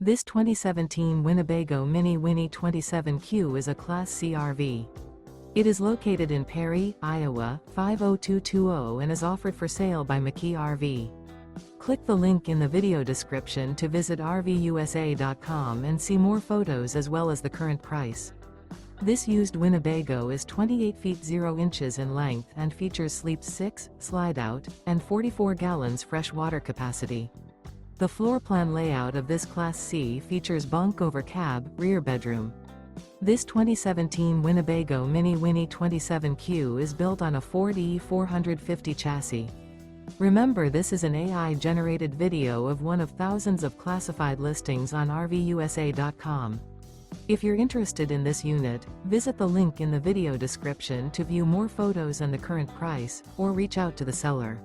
This 2017 Winnebago Minnie Winnie 27Q is a Class C RV. It is located in Perry, Iowa, 50220 and is offered for sale by McKee RV. Click the link in the video description to visit RVUSA.com and see more photos as well as the current price. This used Winnebago is 28 feet 0 inches in length and features sleep 6, slide-out, and 44 gallons fresh water capacity. The floor plan layout of this Class C features bunk over cab, rear bedroom. This 2017 Winnebago Minnie Winnie 27Q is built on a Ford E450 chassis. Remember, this is an AI-generated video of one of thousands of classified listings on RVUSA.com. If you're interested in this unit, visit the link in the video description to view more photos and the current price, or reach out to the seller.